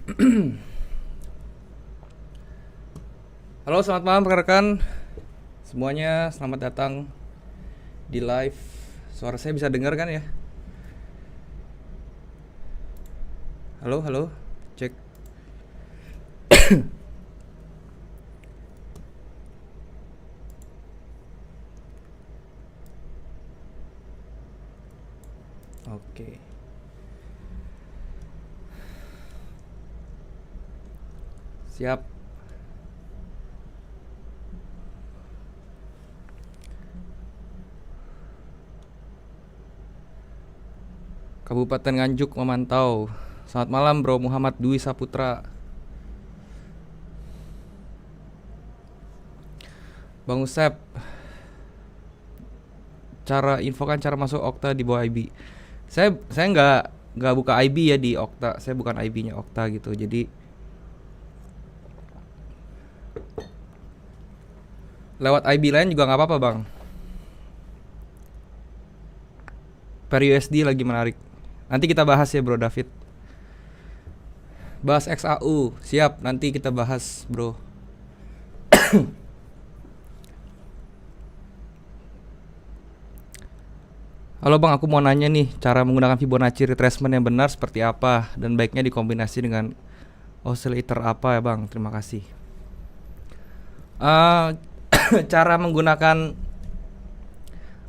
Halo, selamat malam rekan-rekan semuanya. Selamat datang di live. Suara saya bisa dengar kan ya? Halo, halo. Cek. Oke. Siap. Kabupaten Nganjuk memantau. Selamat malam Bro Muhammad Dwi Saputra. Bang Usep, infokan cara masuk Okta di bawah IB. Saya nggak buka IB ya di Okta. Saya bukan IB-nya Okta gitu. Jadi lewat IB lain juga nggak apa-apa bang. Per USD lagi menarik. Nanti kita bahas ya Bro David. Bahas XAU, siap. Nanti kita bahas Bro. Halo bang, aku mau nanya nih, cara menggunakan Fibonacci retracement yang benar seperti apa dan baiknya dikombinasi dengan oscillator apa ya bang? Terima kasih. Cara menggunakan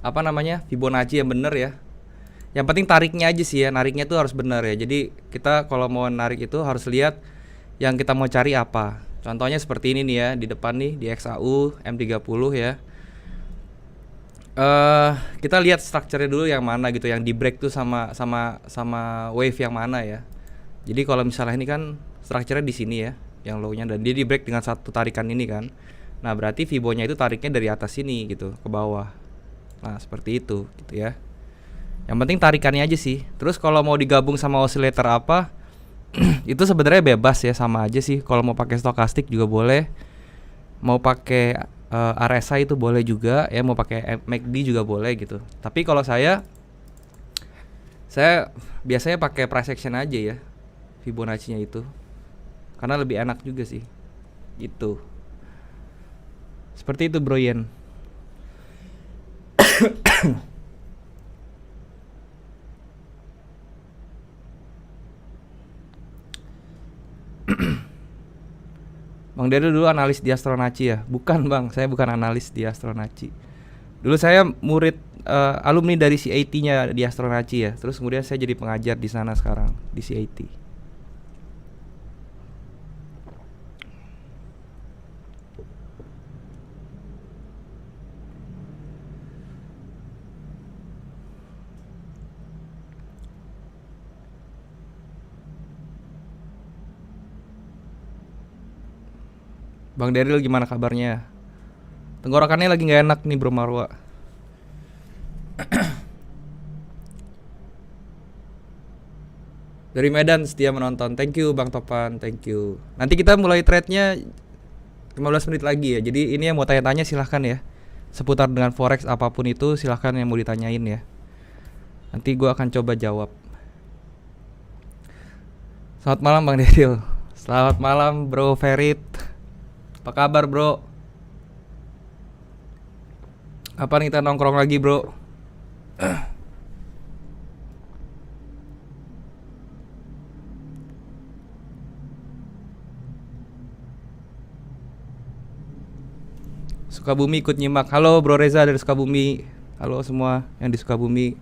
apa namanya Fibonacci yang benar ya. Yang penting tariknya aja sih ya, nariknya tuh harus benar ya. Jadi kita kalau mau narik itu harus lihat yang kita mau cari apa. Contohnya seperti ini nih ya, di depan nih di XAU M30 ya. Kita lihat strukturnya dulu yang mana gitu, yang di break tuh sama wave yang mana ya. Jadi kalau misalnya ini kan strukturnya di sini ya, yang low-nya, dan dia di break dengan satu tarikan ini kan. Nah, berarti Fibonya itu tariknya dari atas sini gitu ke bawah. Nah, seperti itu gitu ya. Yang penting tarikannya aja sih. Terus kalau mau digabung sama oscillator apa, itu sebenarnya bebas ya, sama aja sih. Kalau mau pakai stokastik juga boleh. Mau pakai RSI itu boleh juga ya, mau pakai MACD juga boleh gitu. Tapi kalau saya biasanya pakai price action aja ya, Fibonacci-nya itu. Karena lebih enak juga sih. Itu. Seperti itu Bro Yen. Bang Dedo dulu analis di Astronaci ya? Bukan bang, saya bukan analis di Astronaci. Dulu saya murid alumni dari CAT-nya di Astronaci ya. Terus kemudian saya jadi pengajar di sana sekarang di CAT. Bang Deril gimana kabarnya? Tenggorokannya lagi nggak enak nih Bro Marwa. Dari Medan setia menonton. Thank you Bang Topan, thank you. Nanti kita mulai trade-nya 15 menit lagi ya. Jadi ini yang mau tanya-tanya silahkan ya. Seputar dengan forex apapun itu silahkan yang mau ditanyain ya. Nanti gue akan coba jawab. Selamat malam Bang Deril. Selamat malam Bro Ferit. Apa kabar Bro? Kapan kita nongkrong lagi Bro? Sukabumi ikut nyimak. Halo Bro Reza dari Sukabumi. Halo semua yang di Sukabumi.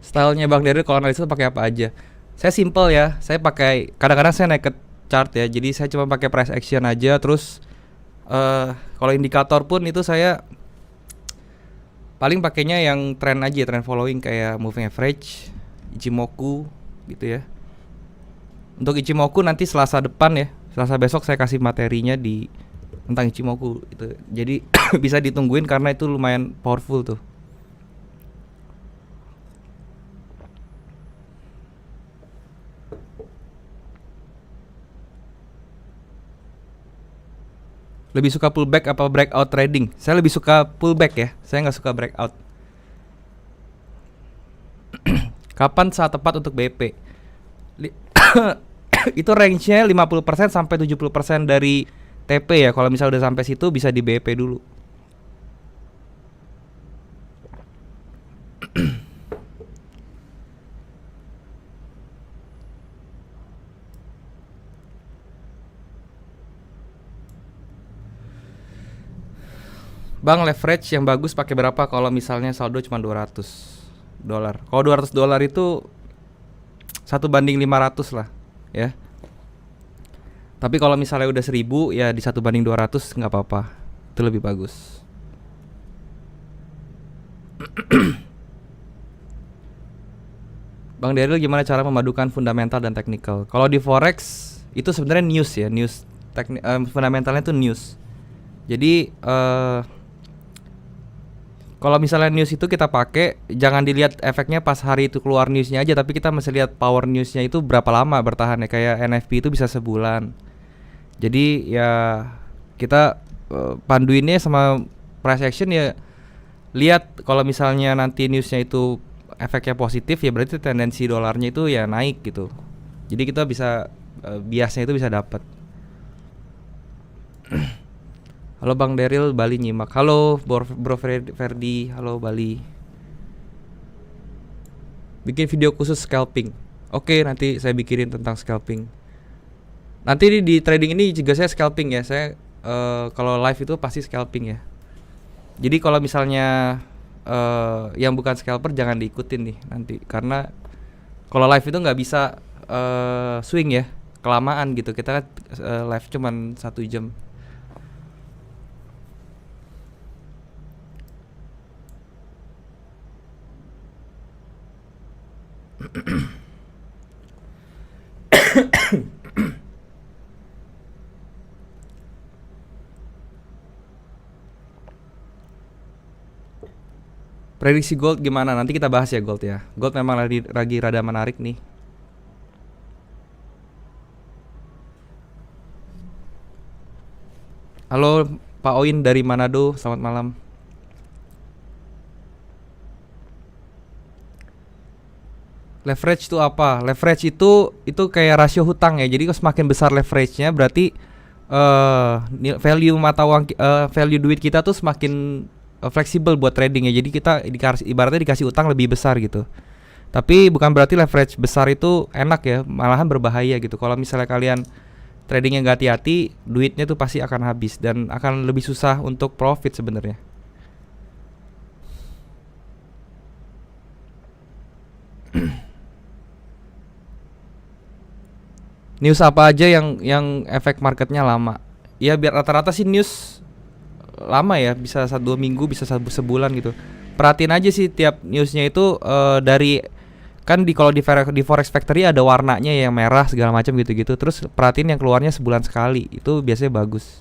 Stylenya Bang Deril kalau analisa pakai apa aja? Saya simple ya. Saya pakai, kadang-kadang saya naik ke chart ya. Jadi saya cuma pakai price action aja. Terus kalau indikator pun itu saya paling pakainya yang trend aja, trend following kayak moving average, Ichimoku gitu ya. Untuk Ichimoku nanti Selasa depan ya, Selasa besok saya kasih materinya di tentang Ichimoku itu. Jadi bisa ditungguin karena itu lumayan powerful tuh. Lebih suka pullback apa breakout trading? Saya lebih suka pullback ya. Saya nggak suka breakout. Kapan saat tepat untuk BP? Li- itu range-nya 50% sampai 70% dari TP ya. Kalau misalnya udah sampai situ bisa di BP dulu. Bang, leverage yang bagus pakai berapa kalau misalnya saldo cuma $200? Kalau $200 itu 1 banding 500 lah, ya. Tapi kalau misalnya udah 1000 ya di 1 banding 200 nggak apa-apa. Itu lebih bagus. Bang Daryl, gimana cara memadukan fundamental dan technical? Kalau di forex itu sebenarnya news ya, news fundamentalnya itu news. Jadi kalau misalnya news itu kita pakai, jangan dilihat efeknya pas hari itu keluar newsnya aja, tapi kita mesti lihat power newsnya itu berapa lama bertahan ya. Kayak NFP itu bisa sebulan. Jadi ya kita panduinnya sama price action ya. Lihat kalau misalnya nanti newsnya itu efeknya positif ya berarti tendensi dolarnya itu ya naik gitu. Jadi kita bisa biasnya itu bisa dapat. Halo Bang Daryl, Bali nyimak. Halo Bro Ferdi, halo Bali. Bikin video khusus scalping. Oke, nanti saya bikinin tentang scalping. Nanti di trading ini juga saya scalping ya. Saya kalau live itu pasti scalping ya. Jadi kalau misalnya yang bukan scalper jangan diikutin nih nanti, karena kalau live itu nggak bisa swing ya, kelamaan gitu. Kita kan live cuman 1 jam. Prediksi gold gimana? Nanti kita bahas ya gold ya. Gold memang lagi rada menarik nih. Halo Pak Oin dari Manado, selamat malam. Leverage itu apa? Leverage itu kayak rasio hutang ya. Jadi kalau semakin besar leverage-nya berarti value mata uang value duit kita tuh semakin fleksibel buat trading ya. Jadi kita ibaratnya dikasih utang lebih besar gitu. Tapi bukan berarti leverage besar itu enak ya, malahan berbahaya gitu. Kalau misalnya kalian tradingnya nggak hati-hati, duitnya tuh pasti akan habis dan akan lebih susah untuk profit sebenarnya. News apa aja yang efek marketnya lama? Ya biar rata-rata sih news lama ya, bisa 1-2 minggu, bisa sebulan gitu. Perhatiin aja sih tiap newsnya itu dari kan kalau di Forex Factory ada warnanya yang merah segala macam gitu-gitu. Terus perhatiin yang keluarnya sebulan sekali, itu biasanya bagus.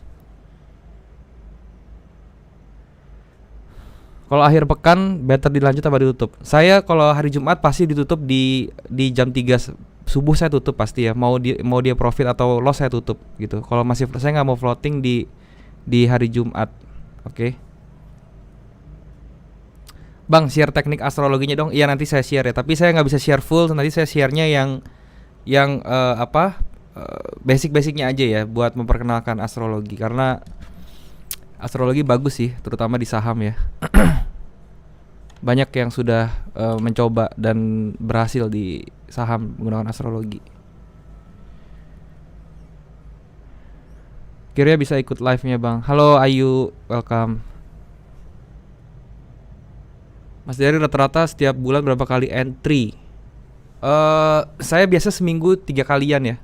Kalau akhir pekan better dilanjut apa ditutup? Saya kalau hari Jumat pasti ditutup di jam 3 subuh, saya tutup pasti ya. Mau dia profit atau loss saya tutup gitu. Kalau masih saya nggak mau floating di hari Jumat. Oke. Bang, share teknik astrologinya dong. Iya nanti saya share ya. Tapi saya nggak bisa share full. Nanti saya sharenya yang basic-basicnya aja ya, buat memperkenalkan astrologi. Karena astrologi bagus sih, terutama di saham ya. Banyak yang sudah mencoba dan berhasil di saham menggunakan astrologi. Kira bisa ikut live-nya Bang. Halo Ayu, welcome. Mas Dari rata-rata setiap bulan berapa kali entry? Saya biasa seminggu 3 kalian ya.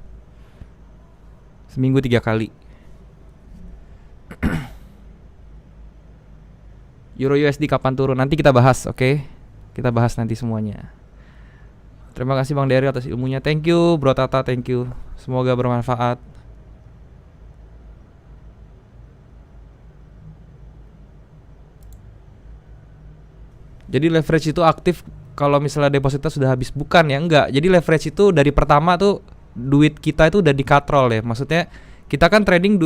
Seminggu 3 kali. Euro USD kapan turun? Nanti kita bahas, oke? Kita bahas nanti semuanya. Terima kasih Bang Dery atas ilmunya. Thank you Bro Tata, thank you. Semoga bermanfaat. Jadi leverage itu aktif kalau misalnya depositnya sudah habis, bukan ya? Enggak. Jadi leverage itu dari pertama tuh duit kita itu udah dikatrol ya. Maksudnya kita kan trading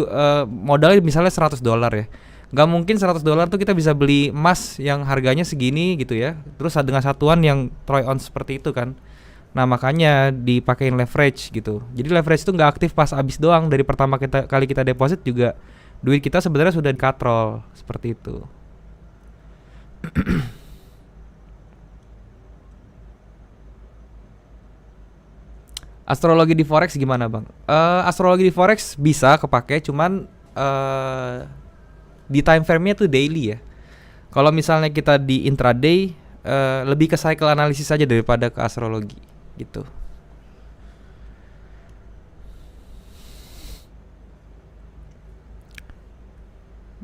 modalnya misalnya $100 ya. Gak mungkin $100 tuh kita bisa beli emas yang harganya segini gitu ya. Terus dengan satuan yang troy ounce seperti itu kan. Nah makanya dipakein leverage gitu. Jadi leverage itu nggak aktif pas abis doang. Dari pertama kali kita deposit juga duit kita sebenarnya sudah dikatrol seperti itu. Astrologi di forex gimana bang? Astrologi di forex bisa kepake, cuman di time frame-nya tuh daily ya. Kalau misalnya kita di intraday, lebih ke cycle analysis saja daripada ke astrologi gitu.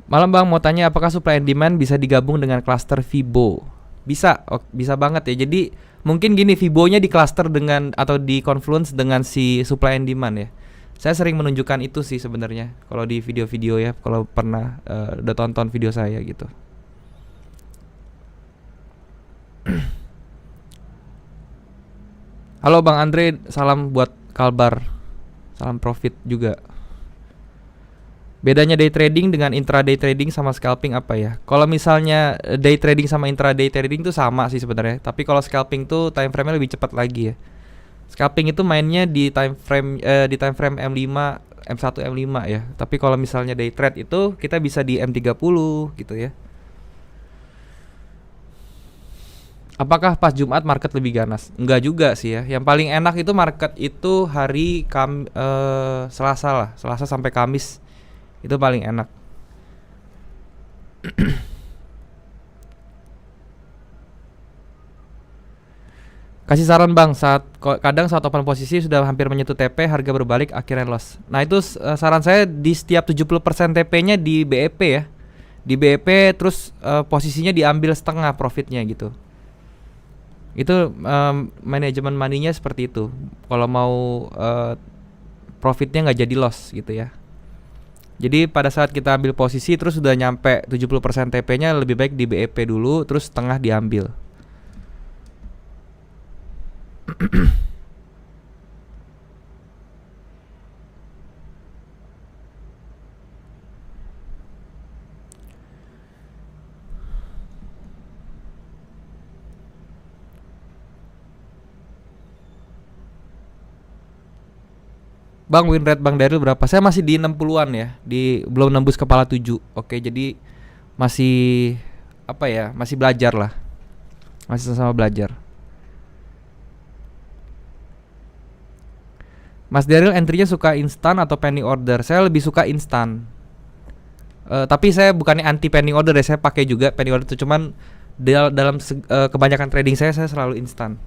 Malam bang, mau tanya apakah supply and demand bisa digabung dengan cluster Fibo? Bisa, bisa banget ya. Jadi mungkin gini, Fibo-nya di cluster dengan atau di confluence dengan si supply and demand ya. Saya sering menunjukkan itu sih sebenarnya kalau di video-video ya, kalau pernah udah tonton video saya gitu. Halo Bang Andre, salam buat Kalbar. Salam profit juga. Bedanya day trading dengan intraday trading sama scalping apa ya? Kalau misalnya day trading sama intraday trading tuh sama sih sebenarnya. Tapi kalau scalping tuh time frame-nya lebih cepat lagi ya. Scalping itu mainnya di time frame M5, M1, M5 ya. Tapi kalau misalnya day trade itu kita bisa di M30 gitu ya. Apakah pas Jumat market lebih ganas? Enggak juga sih ya. Yang paling enak itu market itu hari Selasa lah, Selasa sampai Kamis. Itu paling enak. Kasih saran bang, kadang saat open posisi sudah hampir menyentuh TP, harga berbalik akhirnya loss. Nah itu saran saya di setiap 70% TP-nya di BEP ya. Di BEP terus posisinya diambil setengah profitnya gitu. Itu manajemen money-nya seperti itu. Kalau mau profitnya nggak jadi loss gitu ya. Jadi pada saat kita ambil posisi terus sudah nyampe 70% TP-nya, lebih baik di BEP dulu, terus setengah diambil. Bang, win rate Bang Daryl berapa? Saya masih di 60-an ya, belum nembus kepala 7. Oke, jadi masih apa ya? Masih belajar lah. Masih sama belajar. Mas Daryl entry-nya suka instan atau pending order? Saya lebih suka instan. Tapi saya bukannya anti pending order ya, saya pakai juga pending order itu, cuman dalam kebanyakan trading saya selalu instan.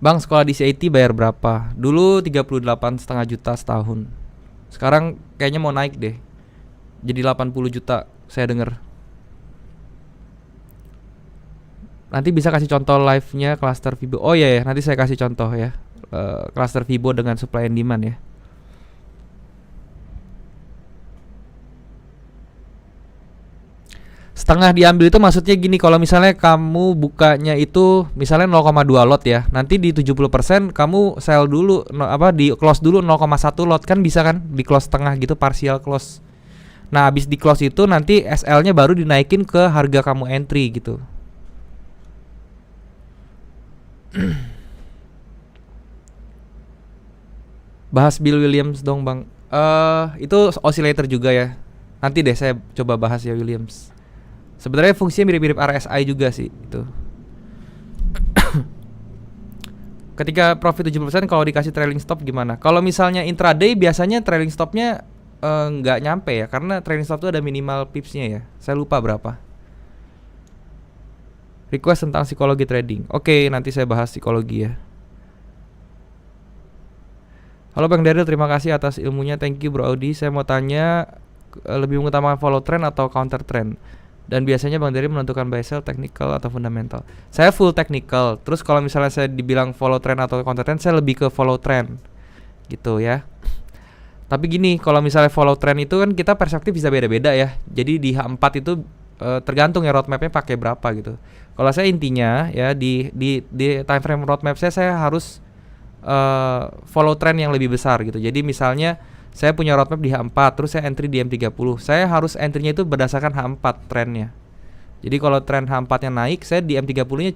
Bang, sekolah di CIT bayar berapa? Dulu 38,5 juta setahun. Sekarang kayaknya mau naik deh. Jadi 80 juta saya dengar. Nanti bisa kasih contoh live-nya cluster Fibo. Oh iya ya, nanti saya kasih contoh ya. Cluster Fibo dengan supply and demand ya. Setengah diambil itu maksudnya gini, kalau misalnya kamu bukanya itu misalnya 0,2 lot ya, nanti di 70% kamu sell dulu, di close dulu 0,1 lot, kan bisa kan di close setengah gitu, partial close. Nah habis di close itu nanti SL-nya baru dinaikin ke harga kamu entry gitu. Bahas Bill Williams dong bang. Itu oscillator juga ya. Nanti deh saya coba bahas ya Williams. Sebenarnya fungsinya mirip-mirip RSI juga sih itu. Ketika profit 70% kalau dikasih trailing stop gimana? Kalau misalnya intraday biasanya trailing stopnya nggak nyampe ya, karena trailing stop itu ada minimal pipsnya ya. Saya lupa berapa. Request tentang psikologi trading. Oke, nanti saya bahas psikologi ya. Halo Bang Daryl, terima kasih atas ilmunya. Thank you Bro Audi. Saya mau tanya, lebih mengutamakan follow trend atau counter trend? Dan biasanya Bang Daryl menentukan buy sell technical atau fundamental? Saya full technical. Terus kalau misalnya saya dibilang follow trend atau counter trend, saya lebih ke follow trend gitu ya. Tapi gini, kalau misalnya follow trend itu kan kita perspektif bisa beda-beda ya. Jadi di H4 itu tergantung ya roadmapnya pakai berapa gitu. Kalau saya intinya ya di time frame roadmap saya harus follow trend yang lebih besar gitu. Jadi misalnya Saya punya roadmap di H4, terus saya entry di M30. Saya harus entry-nya itu berdasarkan H4 trennya. Jadi kalau tren H4-nya naik, saya di M30-nya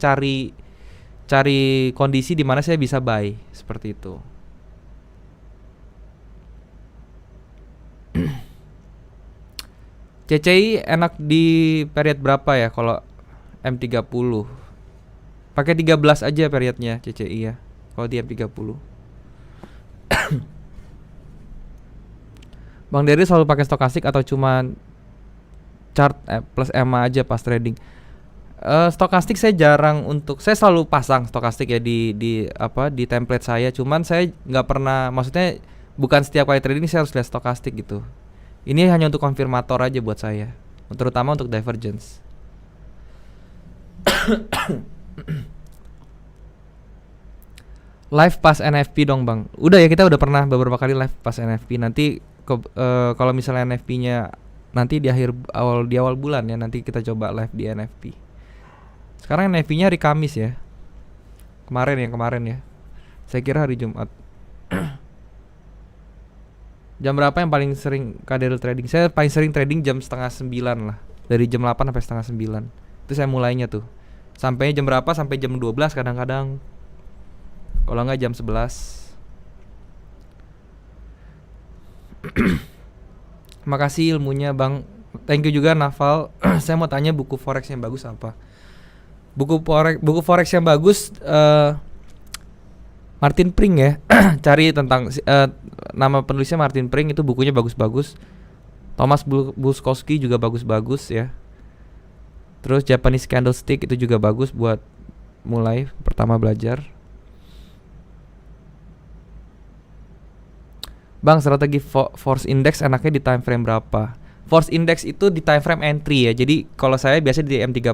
cari kondisi di mana saya bisa buy, seperti itu. CCI enak di period berapa ya kalau M30? Pakai 13 aja periodnya CCI ya. Kalau di M30. Bang Dery selalu pakai stokastik atau cuma chart plus EMA aja pas trading? Stokastik saya jarang saya selalu pasang stokastik ya di template saya. Cuman saya nggak pernah, maksudnya bukan setiap kali trading saya harus lihat stokastik gitu. Ini hanya untuk konfirmator aja buat saya, terutama untuk divergence. Live pas NFP dong bang. Udah ya, kita udah pernah beberapa kali live pas NFP. Nanti kalau misalnya NFP-nya nanti di awal bulan ya, nanti kita coba live di NFP. Sekarang NFP-nya hari Kamis ya. Kemarin ya. Saya kira hari Jumat. Jam berapa yang paling sering Kak Daryl trading? Saya paling sering trading jam 8:30 lah. Dari jam 8 sampai 8:30. Itu saya mulainya tuh. Sampai jam berapa? Sampai jam 12 kadang-kadang. Kalau enggak jam 11. Makasih ilmunya bang. Thank you juga Naval. Saya mau tanya buku forex yang bagus apa? Buku forex yang bagus Martin Pring ya. Cari tentang nama penulisnya Martin Pring, itu bukunya bagus-bagus. Thomas Bulskowski juga bagus-bagus ya. Terus Japanese Candlestick itu juga bagus buat mulai pertama belajar. Bang, strategi force index enaknya di time frame berapa? Force index itu di time frame entry ya. Jadi kalau saya biasa di M30.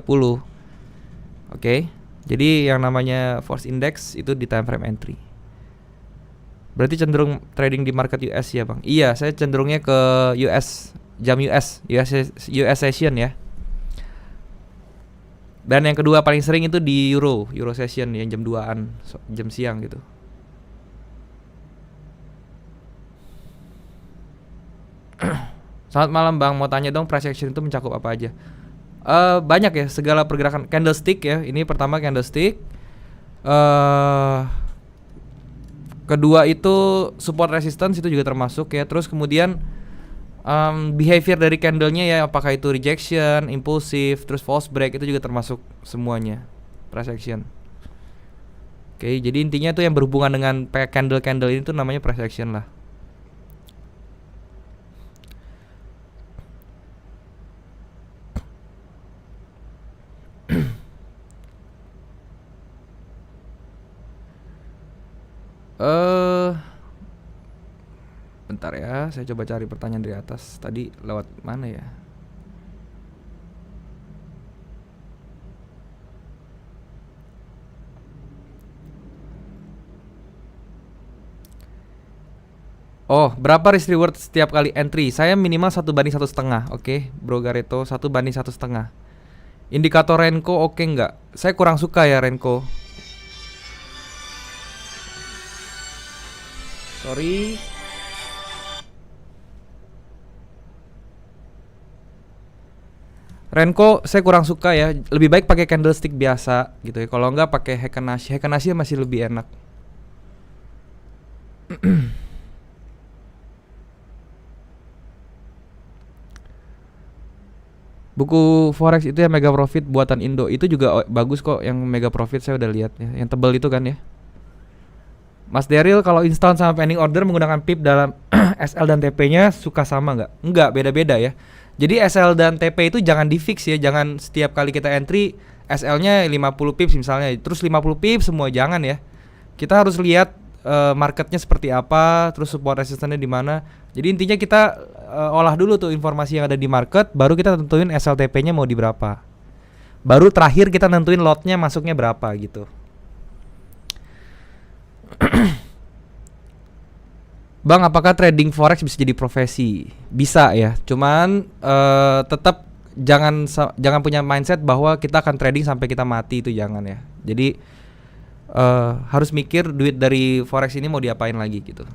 Oke. Jadi yang namanya force index itu di time frame entry. Berarti cenderung trading di market US ya, Bang? Iya, saya cenderungnya ke US, jam US session ya. Dan yang kedua paling sering itu di Euro session yang jam 2-an, jam siang gitu. Selamat malam Bang, mau tanya dong price action itu mencakup apa aja? Banyak ya, segala pergerakan candlestick ya. Ini pertama candlestick. Kedua itu support resistance, itu juga termasuk ya. Terus kemudian behavior dari candlenya ya, apakah itu rejection, impulsif, terus false break, itu juga termasuk semuanya price action. Oke, jadi intinya tuh yang berhubungan dengan candle ini tuh namanya price action lah. Bentar ya, saya coba cari pertanyaan dari atas. Tadi lewat mana ya? Oh, berapa risk reward setiap kali entry? Saya minimal 1:1,5. Oke, Bro Gareto, 1:1,5. Indikator Renko oke nggak? Saya kurang suka ya Renko. Sorry. Renko saya kurang suka ya. Lebih baik pakai candlestick biasa gitu ya. Kalau nggak pakai Heiken-Ashi masih lebih enak. Buku forex itu yang mega profit buatan Indo itu juga bagus kok. Yang mega profit saya udah lihat ya. Yang tebal itu kan ya. Mas Daryl kalau install sama pending order menggunakan pip dalam SL dan TP-nya suka sama nggak? Enggak, beda-beda ya. Jadi SL dan TP itu jangan di fix ya. Jangan setiap kali kita entry SL-nya 50 pips misalnya, terus 50 pips semua, jangan ya. Kita harus lihat marketnya seperti apa, terus support resistance-nya di mana. Jadi intinya kita olah dulu tuh informasi yang ada di market, baru kita tentuin SLTP-nya mau di berapa. Baru terakhir kita nentuin lotnya masuknya berapa gitu. Bang, apakah trading forex bisa jadi profesi? Bisa ya, cuman tetap jangan punya mindset bahwa kita akan trading sampai kita mati, itu jangan ya. Jadi harus mikir duit dari forex ini mau diapain lagi gitu.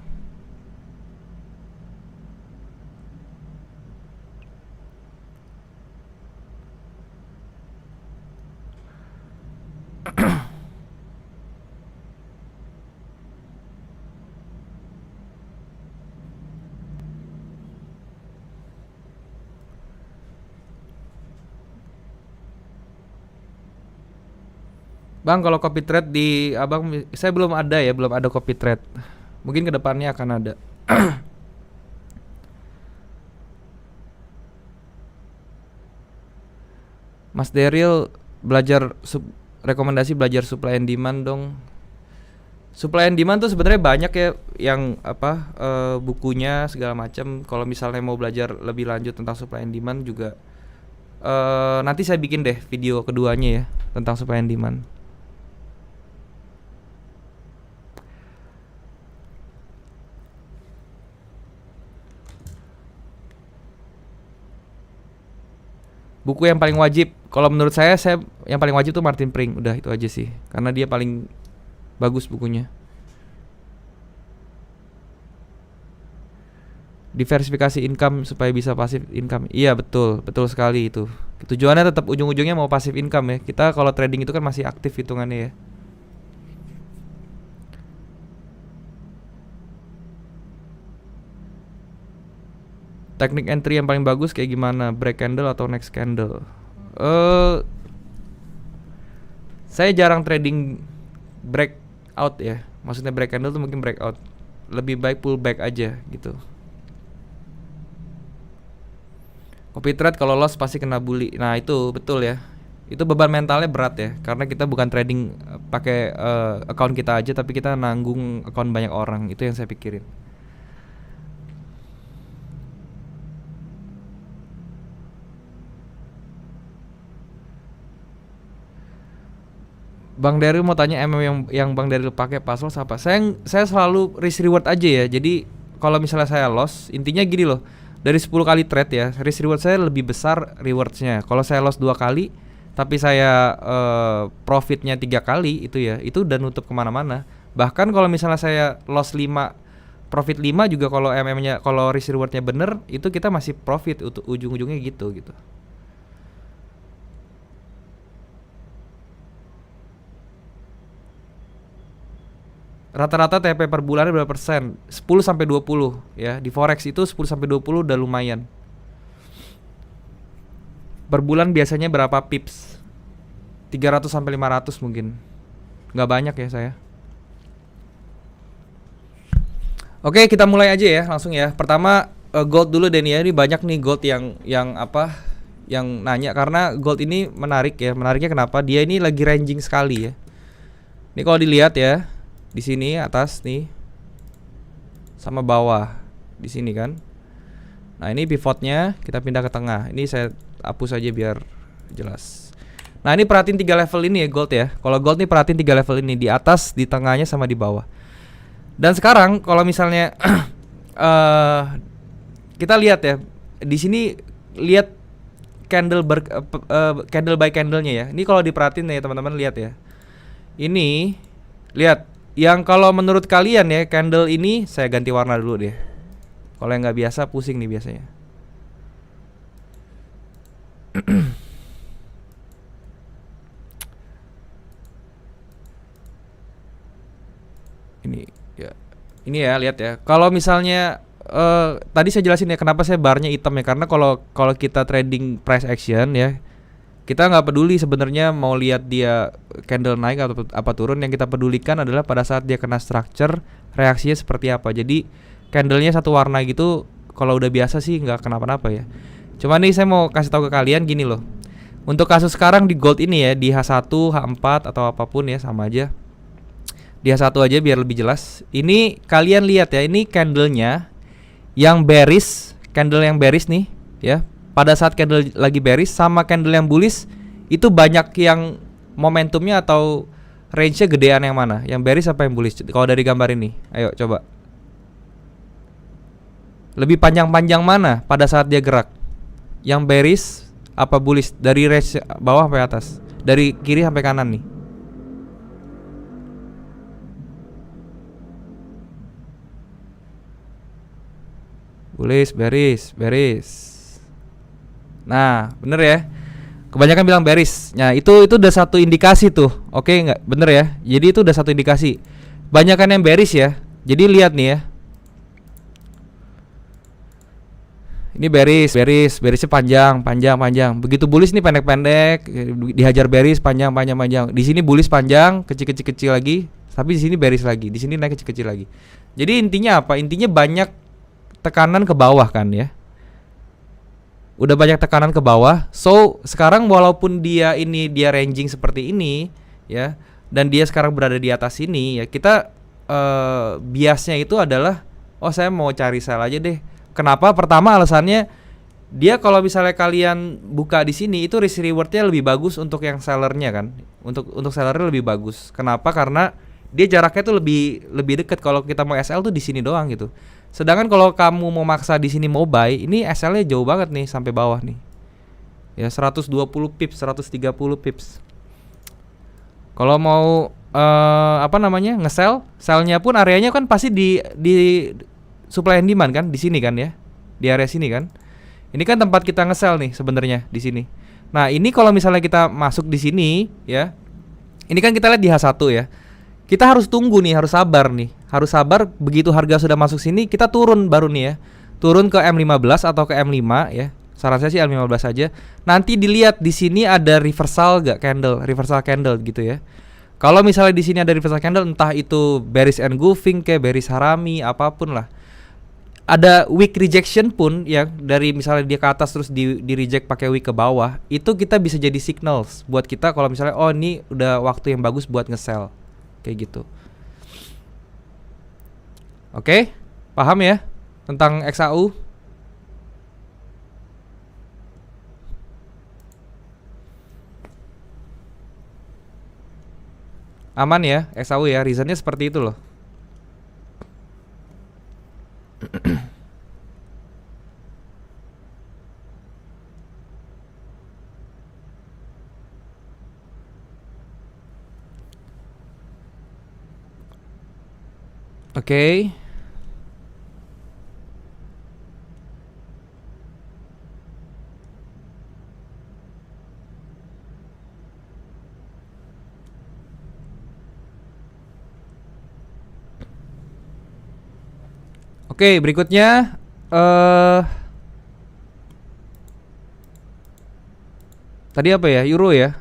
Bang, kalau copy trade di abang, saya belum ada ya, belum ada copy trade. Mungkin kedepannya akan ada. Mas Daryl rekomendasi belajar supply and demand dong. Supply and demand tuh sebenarnya banyak ya, yang apa, bukunya segala macam. Kalau misalnya mau belajar lebih lanjut tentang supply and demand juga, nanti saya bikin deh video keduanya ya tentang supply and demand. Buku yang paling wajib, kalau menurut saya yang paling wajib tuh Martin Pring. Udah itu aja sih, karena dia paling bagus bukunya. Diversifikasi income supaya bisa pasif income. Iya betul, betul sekali itu. Tujuannya tetap ujung-ujungnya mau pasif income ya. Kita kalau trading itu kan masih aktif hitungannya ya. Teknik entry yang paling bagus kayak gimana? Break candle atau next candle? Saya jarang trading breakout ya. Maksudnya break candle tuh mungkin breakout. Lebih baik pullback aja gitu. Copy trade kalau loss pasti kena bully. Nah itu betul ya. Itu beban mentalnya berat ya. Karena kita bukan trading pakai account kita aja, tapi kita nanggung account banyak orang. Itu yang saya pikirin. Bang Daryl mau tanya yang Bang Daryl pakai pas loss apa? Saya selalu risk reward aja ya. Jadi kalau misalnya saya loss, intinya gini loh. Dari 10 kali trade ya, risk reward saya lebih besar rewardsnya. Kalau saya loss 2 kali, tapi saya profitnya 3 kali itu ya, itu udah nutup kemana-mana. Bahkan kalau misalnya saya loss 5, profit 5 juga, kalau MM-nya, kalau risk rewardnya bener, itu kita masih profit untuk ujung-ujungnya gitu. Rata-rata TP per bulannya berapa persen? 10 sampai 20 ya. Di forex itu 10 sampai 20 udah lumayan. Per bulan biasanya berapa pips? 300 sampai 500 mungkin. Nggak banyak ya saya. Oke, kita mulai aja ya langsung ya. Pertama gold dulu deh nih ya. Ini banyak nih gold yang apa? Yang nanya, karena gold ini menarik ya. Menariknya kenapa? Dia ini lagi ranging sekali ya. Ini kalau dilihat ya, di sini atas nih sama bawah di sini kan. Nah ini pivotnya kita pindah ke tengah. Ini saya hapus aja biar jelas. Nah ini perhatiin 3 level ini ya gold ya. Kalau gold nih perhatiin 3 level ini, di atas, di tengahnya, sama di bawah. Dan sekarang kalau misalnya kita lihat ya di sini, lihat candle candle by candlenya ya. Ini kalau diperhatiin ya teman-teman, lihat ya. Ini lihat. Yang kalau menurut kalian ya, candle ini saya ganti warna dulu deh. Kalau yang nggak biasa pusing nih biasanya. Ini ya lihat ya. Kalau misalnya tadi saya jelasin ya kenapa saya barnya hitam ya, karena kalau kita trading price action ya, kita nggak peduli sebenarnya mau lihat dia candle naik atau apa turun. Yang kita pedulikan adalah pada saat dia kena structure, reaksinya seperti apa. Jadi candlenya satu warna gitu, kalau udah biasa sih nggak kenapa-napa ya. Cuma nih saya mau kasih tahu ke kalian gini loh. Untuk kasus sekarang di gold ini ya, di H1, H4 atau apapun ya sama aja. Di H1 aja biar lebih jelas. Ini kalian lihat ya, ini candlenya yang bearish, candle yang bearish nih ya. Pada saat candle lagi bearish sama candle yang bullish, itu banyak yang momentumnya atau range-nya gedean yang mana? Yang bearish apa yang bullish? Kalau dari gambar ini, ayo coba. Lebih panjang-panjang mana pada saat dia gerak? Yang bearish apa bullish? Dari range bawah sampai atas, dari kiri sampai kanan nih. Bullish, bearish. Nah, bener ya. Kebanyakan bilang bearish. Nah, itu udah satu indikasi tuh. Oke, nggak bener ya. Jadi itu udah satu indikasi. Banyakan yang bearish ya. Jadi lihat nih ya. Ini berisnya panjang, panjang, panjang. Begitu bullish nih pendek-pendek, dihajar bearish panjang, panjang, panjang. Di sini bullish panjang, kecil lagi, tapi di sini bearish lagi, di sini naik kecil lagi. Jadi intinya apa? Intinya banyak tekanan ke bawah kan ya. Udah banyak tekanan ke bawah. So, sekarang walaupun dia ranging seperti ini ya, dan dia sekarang berada di atas ini ya, kita biasnya itu adalah saya mau cari sell aja deh. Kenapa? Pertama alasannya dia kalau misalnya kalian buka di sini itu risk rewardnya lebih bagus untuk yang sellernya kan, untuk sellernya lebih bagus. Kenapa? Karena dia jaraknya tuh lebih dekat. Kalau kita mau SL tuh di sini doang gitu. Sedangkan kalau kamu mau maksa di sini mau buy, ini SL-nya jauh banget nih sampai bawah nih. Ya 120 pips, 130 pips. Kalau mau nge-sell, sell-nya pun areanya kan pasti di supply and demand kan, di sini kan ya, di area sini kan. Ini kan tempat kita nge-sell nih sebenarnya di sini. Nah ini kalau misalnya kita masuk di sini ya, ini kan kita lihat di H1 ya. Kita harus tunggu nih, harus sabar nih, harus sabar. Begitu harga sudah masuk sini, kita turun baru nih ya, turun ke M15 atau ke M5 ya. Saran saya sih M15 aja. Nanti dilihat di sini ada reversal reversal candle gitu ya. Kalau misalnya di sini ada reversal candle, entah itu bearish engulfing kayak bearish harami, apapun lah. Ada wick rejection pun ya, dari misalnya dia ke atas terus di reject pakai wick ke bawah, itu kita bisa jadi signals buat kita kalau misalnya ini udah waktu yang bagus buat nge-sell kayak gitu. Oke, paham ya tentang XAU? Aman ya XAU ya, reasonnya seperti itu loh. Oke. Oke, berikutnya tadi apa ya? Euro ya.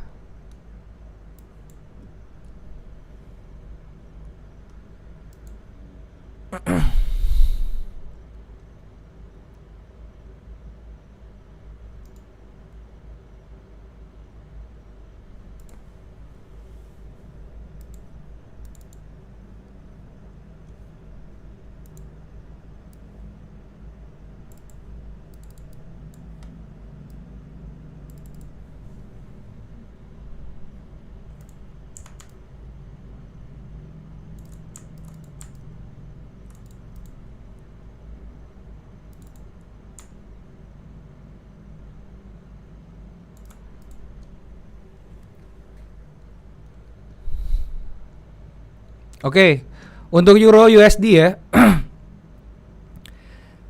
Oke, untuk Euro USD ya.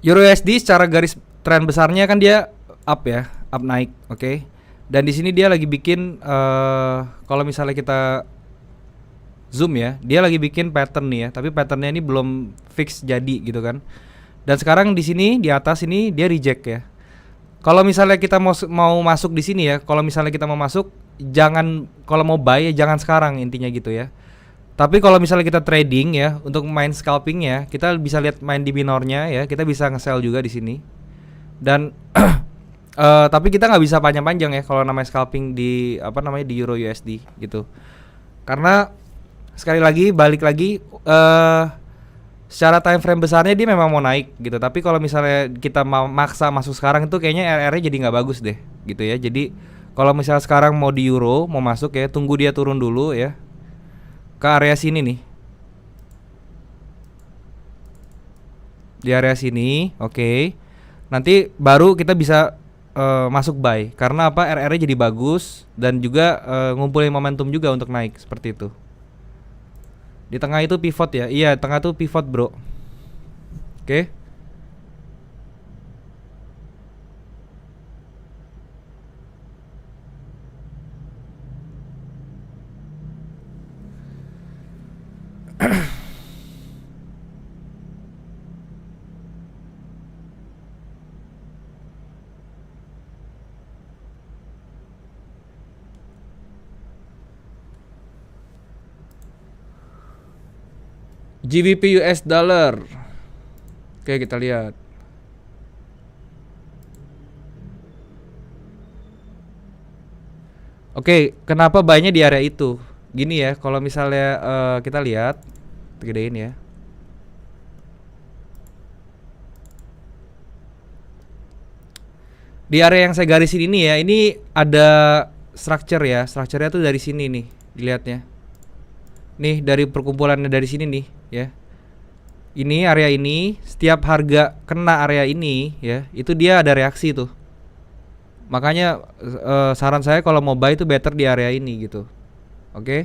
Euro USD secara garis tren besarnya kan dia up ya, up naik, oke. Dan di sini dia lagi bikin kalau misalnya kita zoom ya, dia lagi bikin pattern nih ya, tapi patternnya ini belum fix jadi gitu kan. Dan sekarang di sini di atas ini dia reject ya. Kalau misalnya kita mau masuk di sini ya, kalau misalnya kita mau masuk jangan, kalau mau buy ya jangan sekarang intinya gitu ya. Tapi kalau misalnya kita trading ya, untuk main scalping ya, kita bisa lihat main di minornya ya, kita bisa nge-sell juga di sini. Dan tapi kita nggak bisa panjang-panjang ya kalau namanya scalping di di Euro USD gitu. Karena sekali lagi balik lagi secara time frame besarnya dia memang mau naik gitu. Tapi kalau misalnya kita mau maksa masuk sekarang itu kayaknya RR-nya jadi nggak bagus deh gitu ya. Jadi kalau misalnya sekarang mau di Euro mau masuk ya, tunggu dia turun dulu ya ke area sini nih, di area sini, oke. Nanti baru kita bisa masuk buy. Karena apa? RR-nya jadi bagus dan juga ngumpulin momentum juga untuk naik seperti itu. Di tengah itu pivot ya, iya tengah tuh pivot bro, oke. GBP US dollar. Oke, kita lihat. Oke, kenapa buy-nya di area itu? Gini ya, kalau misalnya kita lihat, gedein ya. Di area yang saya garisin ini ya, ini ada structure ya. Structure-nya tuh dari sini nih, dilihatnya. Nih, dari perkumpulannya dari sini nih, ya. Ini area ini, setiap harga kena area ini ya, itu dia ada reaksi tuh. Makanya saran saya kalau mau buy itu better di area ini gitu. Oke.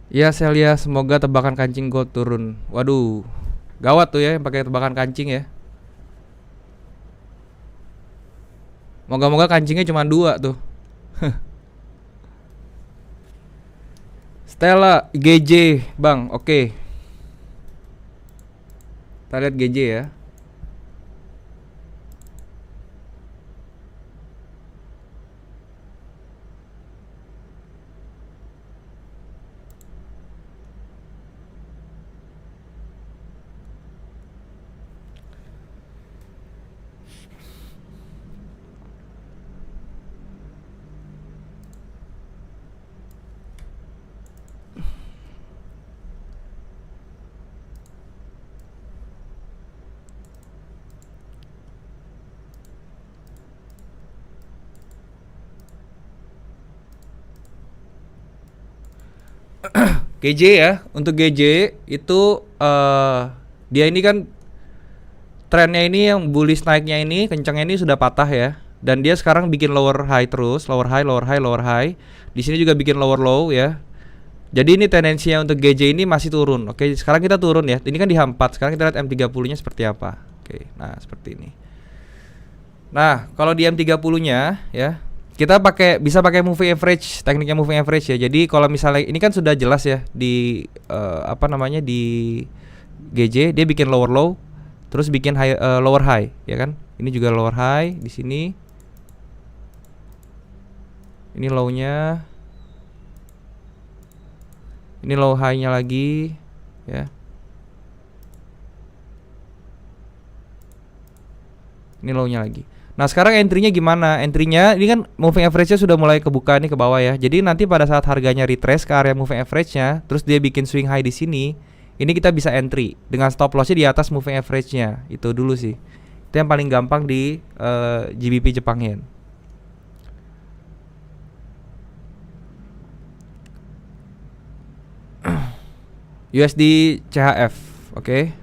Ya Celia, semoga tebakan kancing gold turun. Waduh, gawat tuh ya yang pakai tebakan kancing ya. Moga-moga kancingnya cuma 2 tuh. Stella, GJ, bang, oke. Kita lihat GJ ya. GJ ya, untuk GJ itu dia ini kan trennya ini yang bullish naiknya ini kencangnya ini sudah patah ya. Dan dia sekarang bikin lower high terus, lower high, lower high, lower high. Di sini juga bikin lower low ya. Jadi ini tendensinya untuk GJ ini masih turun. Oke, sekarang kita turun ya. Ini kan di H4. Sekarang kita lihat M30-nya seperti apa. Oke, nah seperti ini. Nah, kalau di M30-nya ya, kita bisa pakai moving average, tekniknya moving average ya. Jadi kalau misalnya ini kan sudah jelas ya di di GJ dia bikin lower low, terus bikin lower high, ya kan? Ini juga lower high di sini. Ini low-nya. Ini low high-nya lagi, ya. Ini low-nya lagi. Nah sekarang entry-nya gimana? Entry-nya ini kan moving average-nya sudah mulai kebuka nih ke bawah ya. Jadi nanti pada saat harganya retrace ke area moving average-nya, terus dia bikin swing high di sini, ini kita bisa entry dengan stop loss-nya di atas moving average-nya. Itu dulu sih. Itu yang paling gampang di GBP Jepang Yen. USD CHF, oke.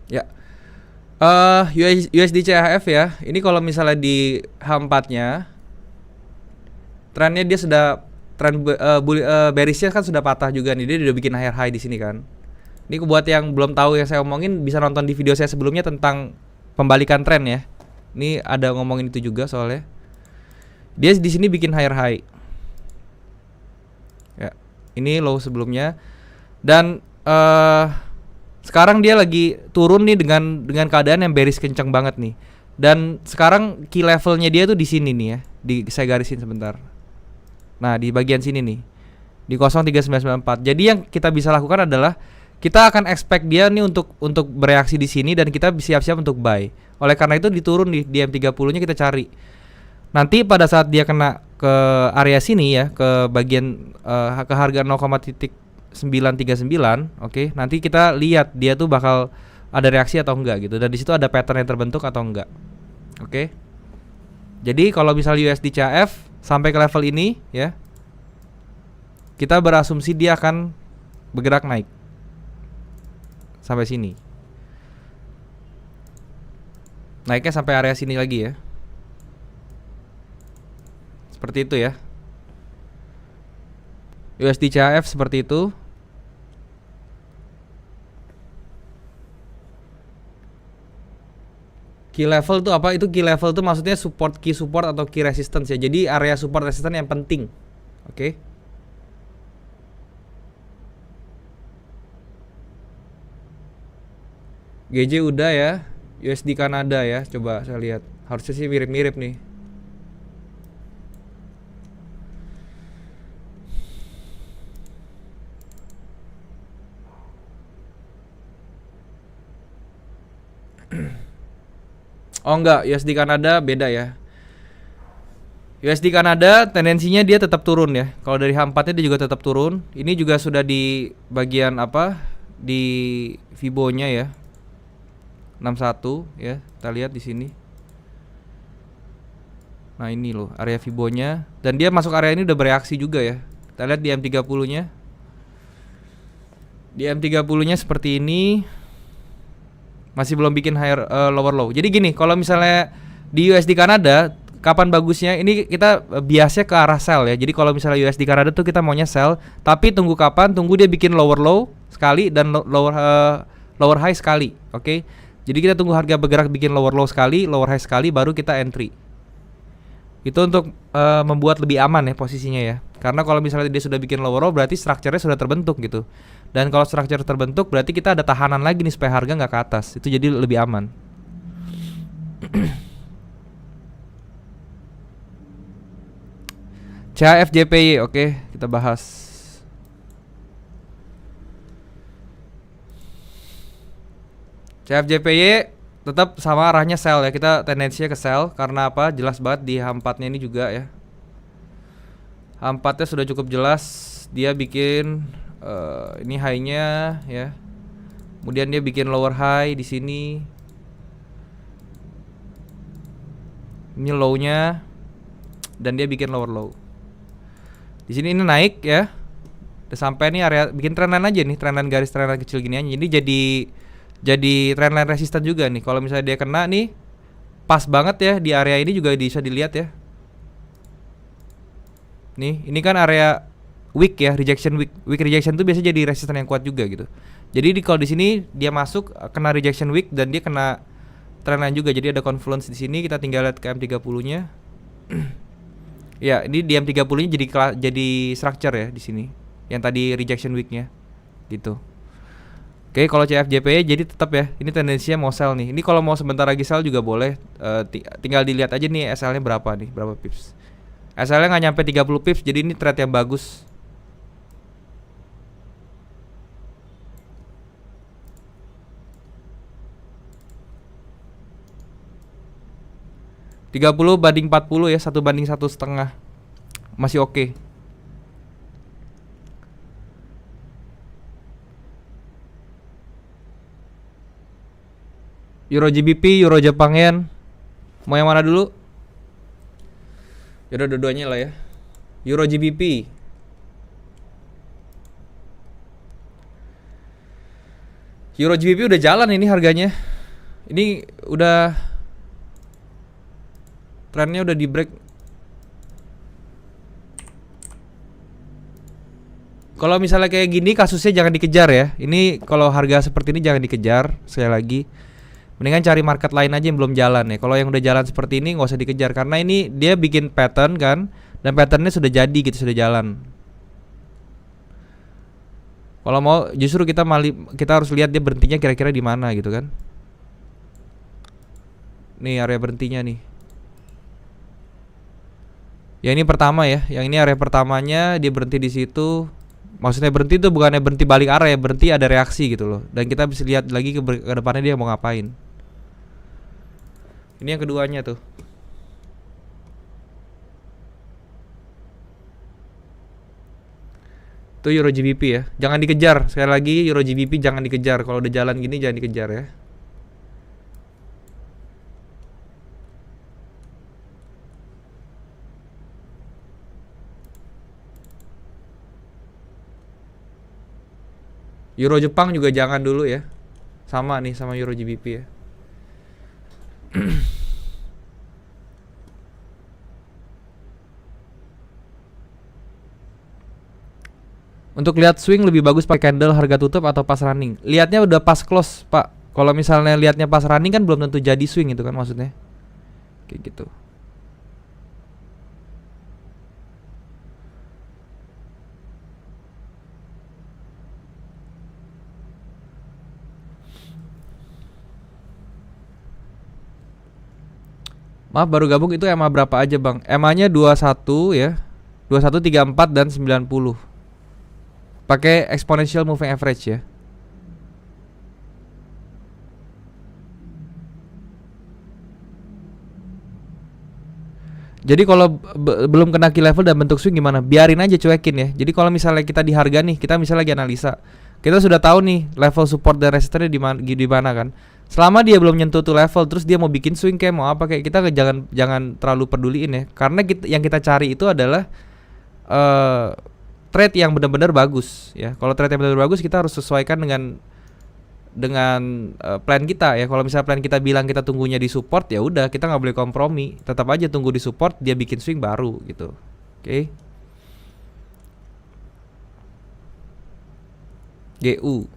Ya. USD CHF ya. Ini kalau misalnya di H4-nya trennya dia sudah bearishnya kan sudah patah juga nih. Dia udah bikin higher high di sini kan. Ini buat yang belum tahu yang saya omongin bisa nonton di video saya sebelumnya tentang pembalikan tren ya. Ini ada ngomongin itu juga soalnya. Dia di sini bikin higher high. Ya. Ini low sebelumnya. Dan sekarang dia lagi turun nih dengan keadaan yang bearish kencang banget nih. Dan sekarang key levelnya dia tuh di sini nih ya. Saya garisin sebentar. Nah, di bagian sini nih. Di 03994. Jadi yang kita bisa lakukan adalah kita akan expect dia nih untuk bereaksi di sini dan kita siap-siap untuk buy. Oleh karena itu diturun di M30-nya kita cari. Nanti pada saat dia kena ke area sini ya, ke bagian ke harga 0,939, oke. Nanti kita lihat dia tuh bakal ada reaksi atau enggak gitu. Dan di situ ada pattern yang terbentuk atau enggak. Oke. Jadi kalau misal USD CHF sampai ke level ini ya, kita berasumsi dia akan bergerak naik sampai sini. Naiknya sampai area sini lagi ya. Seperti itu ya. USD CHF seperti itu. Key level tuh apa? Itu key level tuh maksudnya support, key support atau key resistance ya. Jadi area support resistance yang penting. Oke. GJ udah ya. USD Kanada ya. Coba saya lihat. Harusnya sih mirip-mirip nih. Oh enggak, USD Kanada beda ya. USD Kanada tendensinya dia tetap turun ya. Kalau dari H4-nya dia juga tetap turun. Ini juga sudah di bagian apa? Di Fibo-nya ya. 61 ya. Kita lihat di sini. Nah, ini loh area Fibo-nya dan dia masuk area ini udah bereaksi juga ya. Kita lihat di M30-nya. Di M30-nya seperti ini. Masih belum bikin higher lower low. Jadi gini, kalau misalnya di USD Kanada kapan bagusnya? Ini kita biasanya ke arah sell ya. Jadi kalau misalnya USD Kanada tuh kita maunya sell, tapi tunggu kapan? Tunggu dia bikin lower low sekali dan lower high sekali. Oke. Jadi kita tunggu harga bergerak bikin lower low sekali, lower high sekali baru kita entry. Itu untuk membuat lebih aman ya posisinya ya. Karena kalau misalnya dia sudah bikin lower low berarti strukturnya sudah terbentuk gitu. Dan kalau struktur terbentuk berarti kita ada tahanan lagi nih supaya harga nggak ke atas. Itu jadi lebih aman. CHF-JPY, oke, kita bahas. CHF-JPY tetap sama arahnya sell ya. Kita tendensinya ke sell karena apa? Jelas banget di H4-nya ini juga ya. H4-nya sudah cukup jelas. Dia bikin ini high-nya ya. Kemudian dia bikin lower high di sini. Ini low-nya dan dia bikin lower low. Di sini ini naik ya. Udah sampai nih area bikin trendline aja nih, trendline garis trendline kecil gini aja. Ini jadi trendline resisten juga nih. Kalau misalnya dia kena nih pas banget ya di area ini juga bisa dilihat ya. Nih, ini kan area weak ya, rejection weak. Weak rejection tuh biasanya jadi resisten yang kuat juga gitu. Jadi kalau di sini dia masuk kena rejection weak dan dia kena trendline juga. Jadi ada confluence di sini, kita tinggal lihat ke M30-nya. Ya, ini di M30-nya jadi structure ya di sini. Yang tadi rejection weak-nya. Gitu. Oke, kalau CFJP jadi tetap ya. Ini tendensinya mau sell nih. Ini kalau mau sebentar lagi sell juga boleh. Tinggal dilihat aja nih SL-nya berapa nih, berapa pips. SL-nya nggak nyampe 30 pips, jadi ini trade yang bagus. (30/40) ya, 1/1,5 masih oke. Euro GBP, Euro Jepang Yen, mau yang mana dulu? Yaudah dua-duanya lah ya. Euro GBP. Euro GBP udah jalan ini harganya. Ini udah trennya udah di break. Kalau misalnya kayak gini kasusnya jangan dikejar ya. Ini kalau harga seperti ini jangan dikejar. Sekali lagi, mendingan cari market lain aja yang belum jalan ya. Kalau yang udah jalan seperti ini nggak usah dikejar karena ini dia bikin pattern kan, dan patternnya sudah jadi gitu, sudah jalan. Kalau mau justru kita harus lihat dia berhentinya kira-kira di mana gitu kan. Nih area berhentinya nih. Ya ini pertama ya, yang ini area pertamanya dia berhenti di situ. Maksudnya berhenti itu bukannya berhenti balik arah ya, berhenti ada reaksi gitu loh. Dan kita bisa lihat lagi ke depannya dia mau ngapain. Ini yang keduanya tuh. Itu Euro GBP ya. Jangan dikejar. Sekali lagi Euro GBP jangan dikejar. Kalau udah jalan gini jangan dikejar ya. Euro Jepang juga jangan dulu ya. Sama nih sama Euro GBP ya. Untuk lihat swing lebih bagus pakai candle harga tutup atau pas running. Lihatnya udah pas close, Pak. Kalau misalnya liatnya pas running kan belum tentu jadi swing itu kan maksudnya. Kayak gitu. Maaf baru gabung itu EMA berapa aja bang? EMA-nya 21 ya, 21, 34 dan 90. Pakai exponential moving average ya. Jadi kalau belum kena key level dan bentuk swing gimana? Biarin aja, cuekin ya. Jadi kalau misalnya kita di harga nih, kita misalnya lagi analisa, kita sudah tahu nih level support dan resistance di mana kan. Selama dia belum nyentuh tuh level, terus dia mau bikin swing kayak mau apa kayak, kita jangan terlalu peduliin ya. Karena yang kita cari itu adalah trade yang benar-benar bagus ya. Kalau trade yang benar-benar bagus, kita harus sesuaikan dengan plan kita ya. Kalau misalnya plan kita bilang kita tunggunya di support, ya udah kita nggak boleh kompromi, tetap aja tunggu di support, dia bikin swing baru gitu. Oke. GU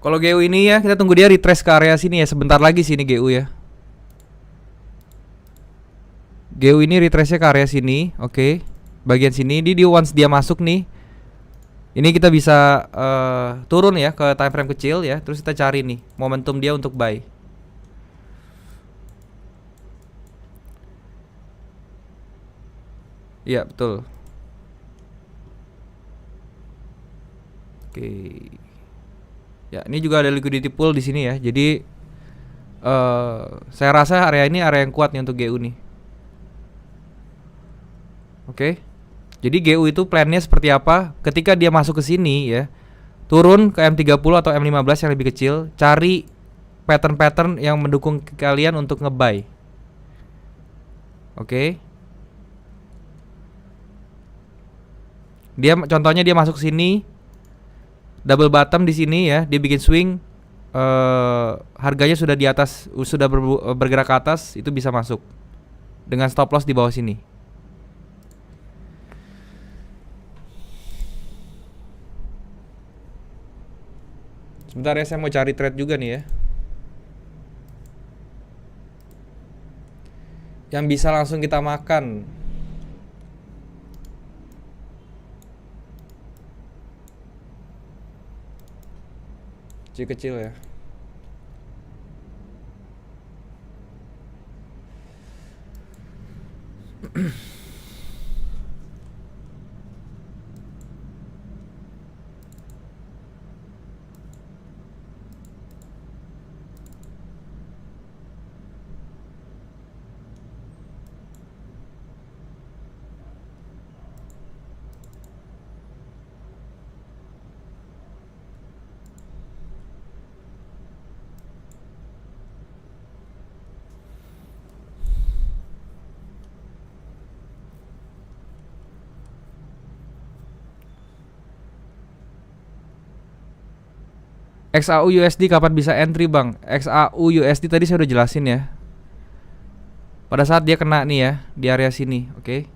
Kalau GU ini ya, kita tunggu dia retrace ke area sini ya. Sebentar lagi sini GU ya. GU ini retrace-nya ke area sini, oke. Bagian sini, di once dia masuk nih, ini kita bisa turun ya ke time frame kecil ya. Terus kita cari nih momentum dia untuk buy. Iya betul. Oke. Ya ini juga ada liquidity pool di sini ya. Jadi saya rasa area ini area yang kuat nih untuk GU nih. Oke. Jadi GU itu plannya seperti apa? Ketika dia masuk ke sini ya, turun ke M30 atau M15 yang lebih kecil, cari pattern-pattern yang mendukung kalian untuk nge-buy. Oke. Contohnya dia masuk sini, double bottom di sini ya, dia bikin swing, harganya sudah di atas, sudah bergerak ke atas, itu bisa masuk dengan stop loss di bawah sini. Sebentar ya, saya mau cari trade juga nih ya, yang bisa langsung kita makan. Kecil-kecil ya. XAU USD kapan bisa entry bang? XAU USD tadi saya udah jelasin ya. Pada saat dia kena nih ya, di area sini, oke.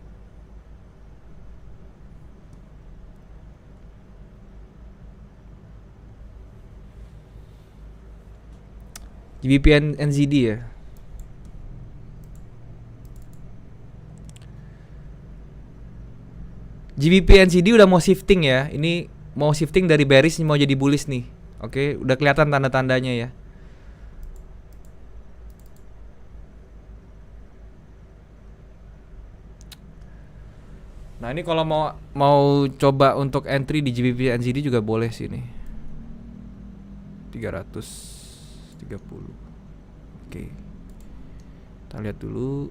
GBP NZD ya. GBP NZD udah mau shifting ya. Ini mau shifting dari bearish mau jadi bullish nih. Oke, udah kelihatan tanda-tandanya ya. Nah, ini kalau mau coba untuk entry di GBP NZD juga boleh sih nih. 330. Oke. Kita lihat dulu.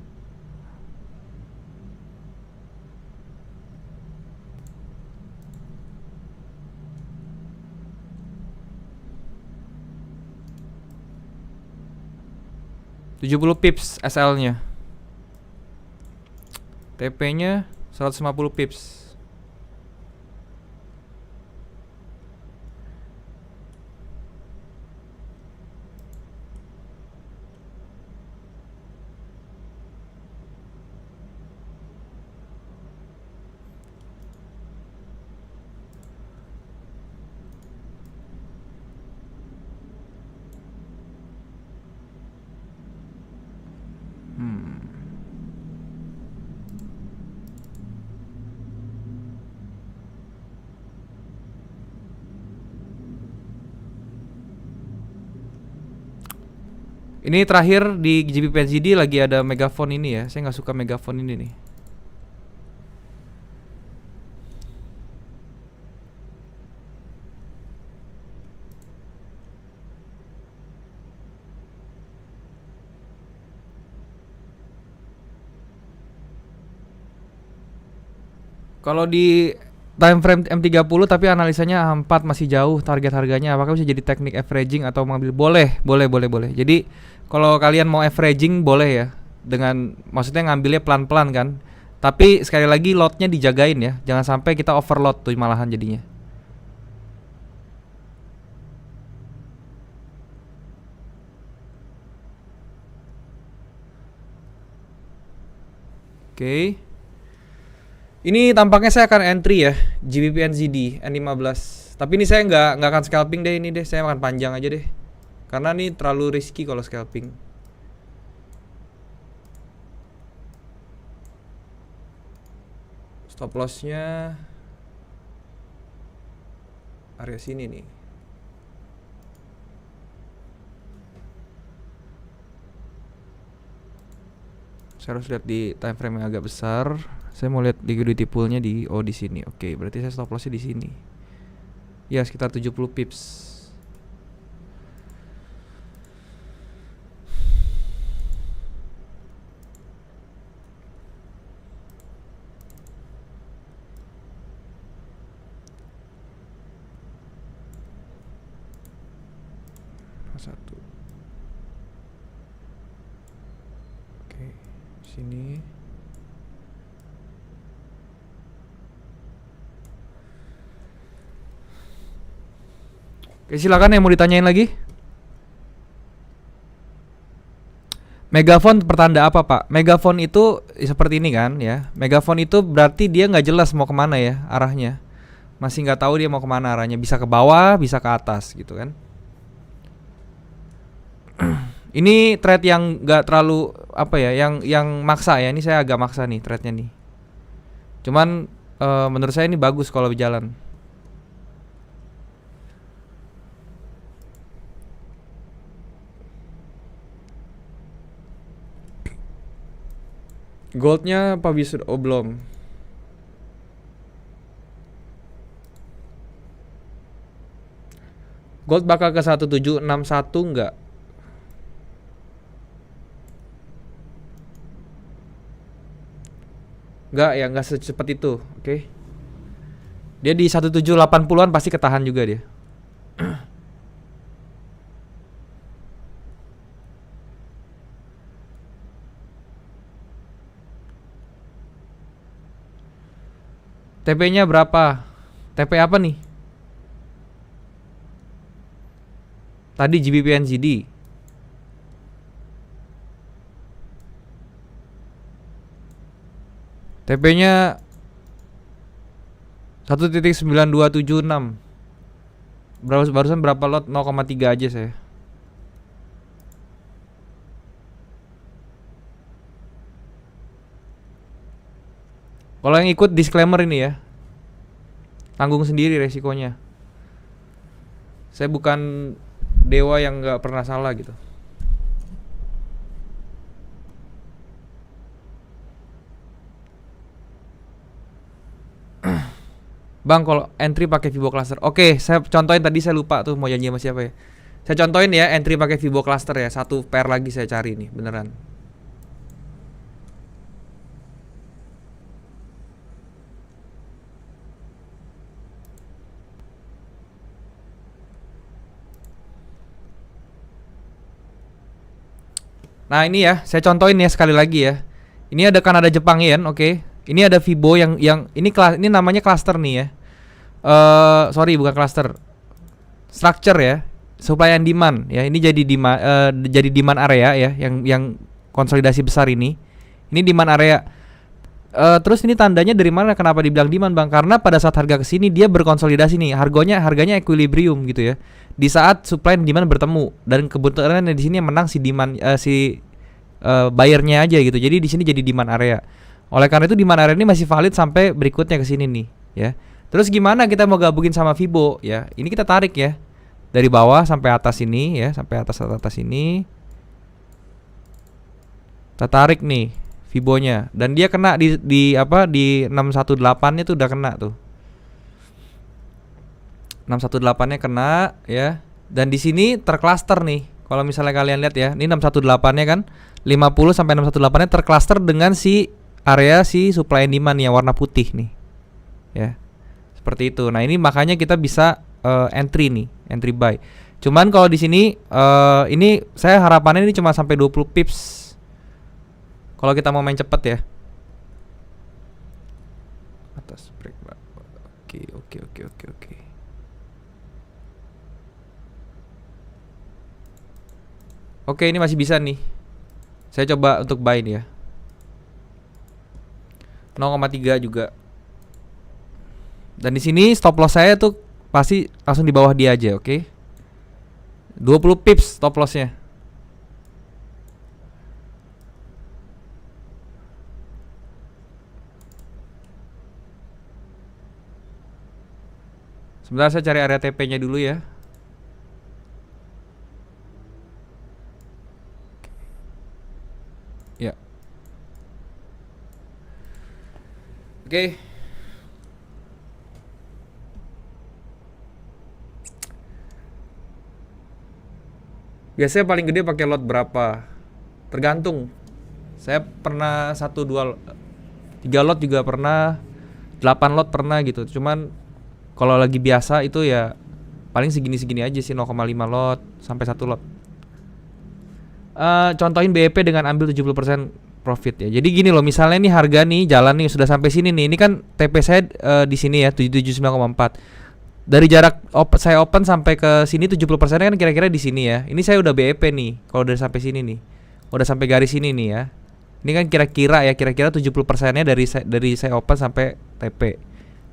70 pips SL-nya. TP-nya 150 pips. Ini terakhir di GBP/NZD lagi ada megaphone ini ya. Saya nggak suka megaphone ini nih. Kalau di time frame M30 tapi analisanya A4 masih jauh target harganya, apakah bisa jadi teknik averaging atau mengambil? Boleh. Jadi kalau kalian mau averaging boleh ya, dengan maksudnya ngambilnya pelan-pelan kan. Tapi sekali lagi lotnya dijagain ya, jangan sampai kita overload tuh malahan jadinya. Oke. Ini tampaknya saya akan entry ya, GBP/NZD N15. Tapi ini saya nggak akan scalping deh ini deh, saya akan panjang aja deh. Karena ini terlalu risky kalau scalping. Stop lossnya area sini nih. Saya harus lihat di time frame yang agak besar. Saya mau lihat liquidity poolnya di di sini. Oke, berarti saya stop lossnya di sini. Ya, sekitar 70 pips. Satu. Oke, sini. Oke, silakan yang mau ditanyain lagi. Megaphone pertanda apa pak? Megaphone itu seperti ini kan ya. Megaphone itu berarti dia nggak jelas mau kemana ya arahnya. Masih nggak tahu dia mau kemana arahnya. Bisa ke bawah, bisa ke atas gitu kan. Ini trade yang nggak terlalu apa ya, yang maksa ya. Ini saya agak maksa nih trade-nya nih. Cuman menurut saya ini bagus kalau berjalan. Goldnya apa bisa belum? Gold bakal ke 1761 enggak? Enggak ya, enggak secepat itu, oke. Dia di 1780-an pasti ketahan juga dia. TP-nya berapa? TP apa nih? Tadi GBP/NZD. TP-nya 1.9276. Barusan berapa lot? 0,3 aja saya. Kalau yang ikut disclaimer ini ya, tanggung sendiri resikonya. Saya bukan dewa yang nggak pernah salah gitu. Bang, kalau entry pakai Fibo Cluster. Oke, saya contohin tadi, saya lupa tuh mau janji sama siapa ya. Saya contohin ya entry pakai Fibo Cluster ya. Satu pair lagi saya cari nih, beneran. Nah ini ya, saya contohin ya sekali lagi ya. Ini ada Kanada Jepang yen, oke. Ini ada Fibo yang ini namanya cluster nih ya. Sorry bukan cluster, structure ya, supply and demand ya. Ini jadi demand area ya, yang konsolidasi besar ini. Ini demand area. Terus ini tandanya dari mana? Kenapa dibilang demand bang? Karena pada saat harga kesini dia berkonsolidasi nih, harganya equilibrium gitu ya. Di saat supply dan demand bertemu dan kebetulan di sini yang menang si demand buyernya aja gitu. Jadi di sini jadi demand area. Oleh karena itu demand area ini masih valid sampai berikutnya ke sini nih ya. Terus gimana kita mau gabungin sama Fibo ya? Ini kita tarik ya. Dari bawah sampai atas ini ya, sampai atas ini. Kita tarik nih Fibonya dan dia kena di 618-nya tuh udah kena tuh. 618-nya kena ya. Dan di sini tercluster nih. Kalau misalnya kalian lihat ya, ini 618-nya kan 50 sampai 618-nya tercluster dengan si area si supply and demand yang warna putih nih. Ya. Seperti itu. Nah, ini makanya kita bisa entry nih, entry buy. Cuman kalau di sini ini saya harapannya ini cuma sampai 20 pips. Kalau kita mau main cepet ya. Atas break. Oke. Oke, ini masih bisa nih. Saya coba untuk buy nih ya. 0,3 juga. Dan di sini stop loss saya tuh pasti langsung di bawah dia aja, oke? 20 pips stop lossnya. Sebentar saya cari area TP-nya dulu ya. Ya. Oke. Biasanya paling gede pakai lot berapa? Tergantung. Saya pernah 1 2 3 lot juga pernah, 8 lot pernah gitu. Cuman kalau lagi biasa itu ya paling segini-segini aja sih, 0,5 lot sampai 1 lot. Contohin BEP dengan ambil 70% profit ya. Jadi gini loh, misalnya nih harga nih jalan nih sudah sampai sini nih. Ini kan TP saya di sini ya 779,4. Dari jarak saya open sampai ke sini 70% kan kira-kira di sini ya. Ini saya udah BEP nih. Kalau udah sampai sini nih. Udah sampai garis ini nih ya. Ini kan kira-kira 70%-nya dari saya open sampai TP.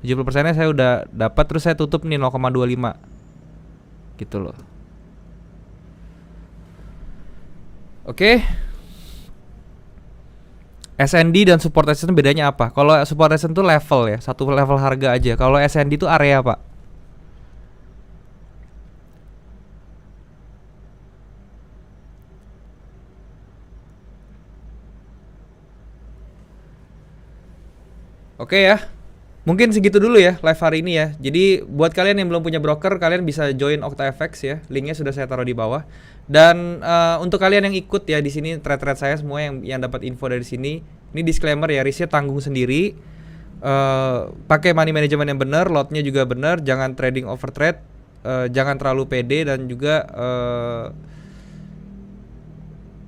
70%-nya saya udah dapat, terus saya tutup nih 0,25. Gitu loh. Oke. SND dan support resistance bedanya apa? Kalau support resistance itu level ya, satu level harga aja. Kalau SND itu area, Pak. Oke ya. Mungkin segitu dulu ya live hari ini ya. Jadi buat kalian yang belum punya broker, kalian bisa join OctaFX ya. Linknya sudah saya taruh di bawah. Dan untuk kalian yang ikut ya di sini trade-trade saya semua yang dapat info dari sini, ini disclaimer ya, risknya tanggung sendiri. Pakai money management yang benar, lotnya juga benar, jangan trading over trade, jangan terlalu pede dan juga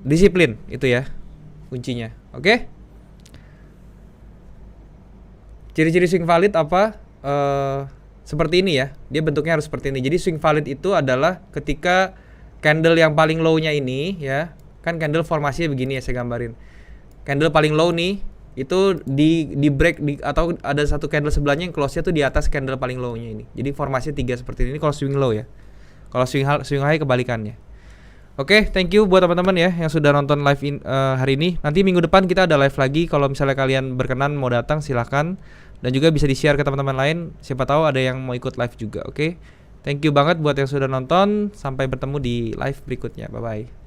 disiplin itu ya kuncinya. Oke? Ciri-ciri swing valid apa? Seperti ini ya. Dia bentuknya harus seperti ini. Jadi swing valid itu adalah ketika candle yang paling low-nya ini ya. Kan candle formasinya begini ya, saya gambarin. Candle paling low nih itu di break atau ada satu candle sebelahnya yang close-nya tuh di atas candle paling low-nya ini. Jadi formasinya 3 seperti ini kalau swing low ya. Kalau swing high kebalikannya. Oke, thank you buat teman-teman ya yang sudah nonton live hari ini. Nanti minggu depan kita ada live lagi. Kalau misalnya kalian berkenan mau datang silahkan. Dan juga bisa di-share ke teman-teman lain. Siapa tahu ada yang mau ikut live juga, oke? Thank you banget buat yang sudah nonton. Sampai bertemu di live berikutnya. Bye-bye.